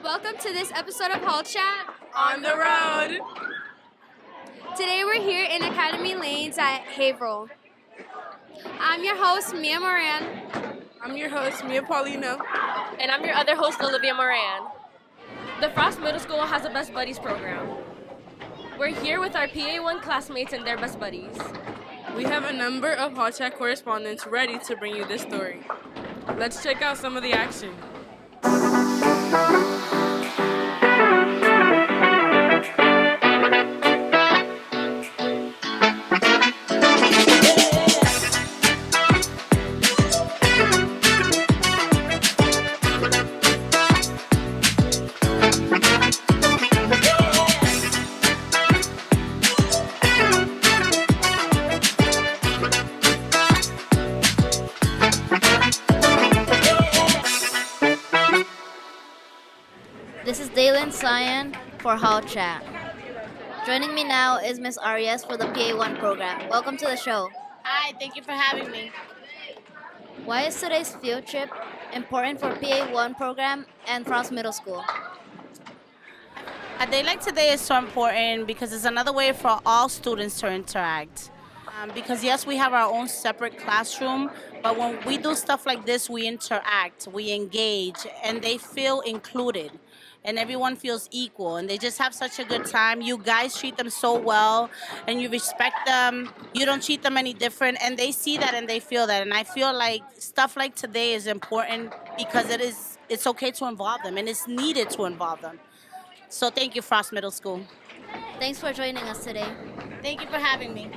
Welcome to this episode of Hall Chat On the road. Today we're here in Academy Lanes at Haverhill. I'm your host, Mia Moran. I'm your host, Mia Paulino. And I'm your other host, Olivia Moran. The Frost Middle School has a Best Buddies program. We're here with our PA1 classmates and their best buddies. We have a number of Hall Chat correspondents ready to bring you this story. Let's check out some of the action. This is Dalen Cyan for Hall Chat. Joining me now is Miss Arias for the PA1 program. Welcome to the show. Hi, thank you for having me. Why is today's field trip important for PA1 program and Frost Middle School? A day like today is so important because it's another way for all students to interact. Because yes, we have our own separate classroom, but when we do stuff like this, we interact, we engage, and they feel included. And everyone feels equal, and they just have such a good time. You guys treat them so well, and you respect them. You don't treat them any different, and they see that and they feel that. And I feel like stuff like today is important because it's okay to involve them, and it's needed to involve them. So thank you, Frost Middle School. Thanks for joining us today. Thank you for having me.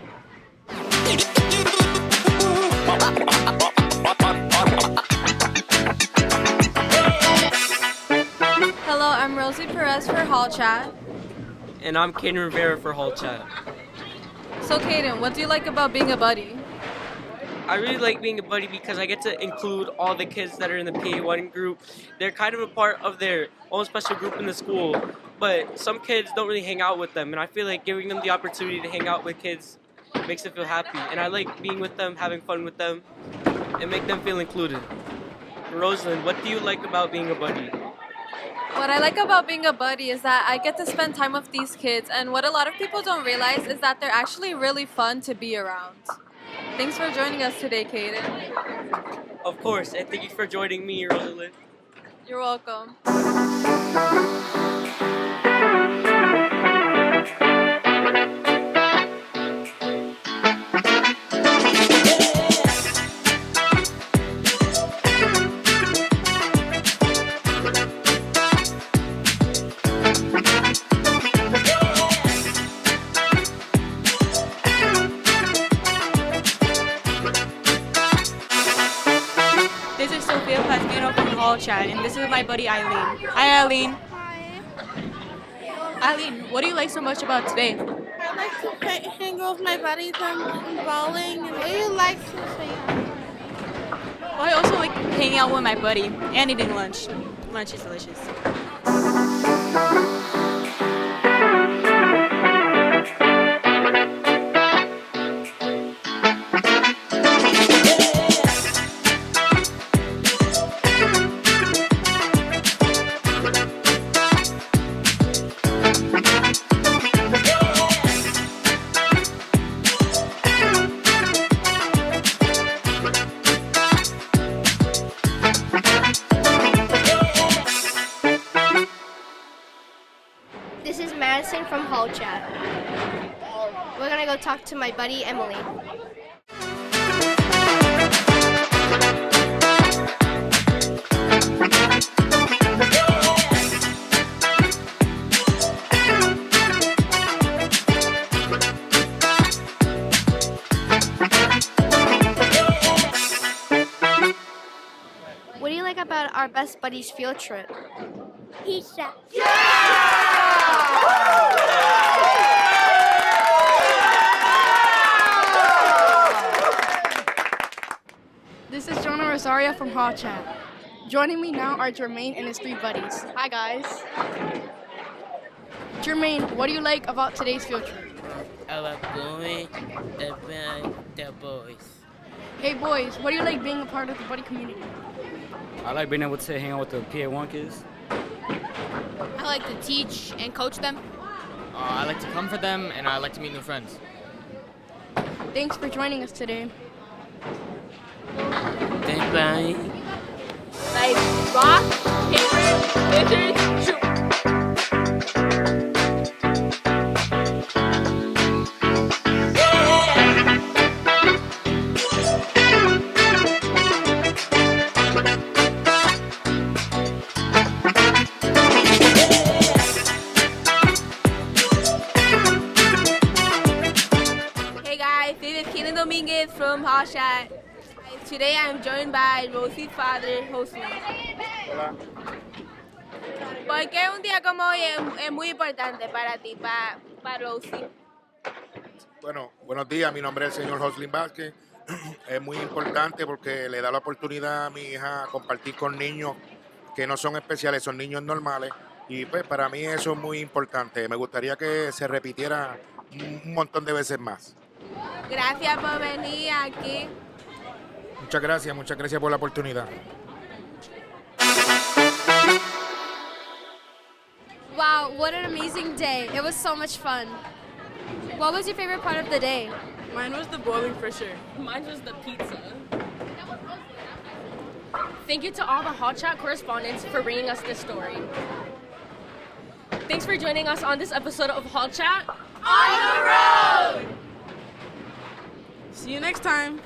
Hello, I'm Rosie Perez for Hall Chat. And I'm Caden Rivera for Hall Chat. So Caden, what do you like about being a buddy? I really like being a buddy because I get to include all the kids that are in the PA1 group. They're kind of a part of their own special group in the school, but some kids don't really hang out with them, and I feel like giving them the opportunity to hang out with kids makes them feel happy. And I like being with them, having fun with them, and make them feel included. Rosalind, what do you like about being a buddy? What I like about being a buddy is that I get to spend time with these kids, and what a lot of people don't realize is that they're actually really fun to be around. Thanks for joining us today, Caden. Of course, and thank you for joining me, Rosalind. You're welcome. This is Sophia Pasquino from Hall Chat, and this is my buddy Eileen. Hi, Eileen. Eileen, what do you like so much about today? I like to hang out with my buddies and bowling. And what do you like to say? Well, I also like hanging out with my buddy and eating lunch. Lunch is delicious. This is Madison from Hall Chat. We're gonna go talk to my buddy Emily. What do you like about our Best Buddies field trip? Pizza. This is Jonah Rosario from Hall Chat. Joining me now are Jermaine and his three buddies. Hi, guys. Jermaine, what do you like about today's field trip? I love going the boys. Hey, boys, what do you like being a part of the buddy community? I like being able to hang out with the PA1 kids. I like to teach and coach them. I like to comfort them, and I like to meet new friends. Thanks for joining us today. Goodbye. Like rock, paper, scissors, shoot. Hey guys, this is Kenan Dominguez from Hallshot. Today I'm joined by Rosie's father, Jose. Hola. ¿Por qué un día como hoy es muy importante para ti, para Rosie? Bueno, buenos días, mi nombre es el señor Joslin Vázquez. Es muy importante porque le da la oportunidad a mi hija a compartir con niños que no son especiales, son niños normales. Y pues para mí eso es muy importante. Me gustaría que se repitiera un montón de veces más. Gracias por venir aquí. Muchas gracias por la oportunidad. Wow, what an amazing day. It was so much fun. What was your favorite part of the day? Mine was the bowling for sure. Mine was the pizza. Thank you to all the Hall Chat correspondents for bringing us this story. Thanks for joining us on this episode of Hall Chat. On the road! See you next time.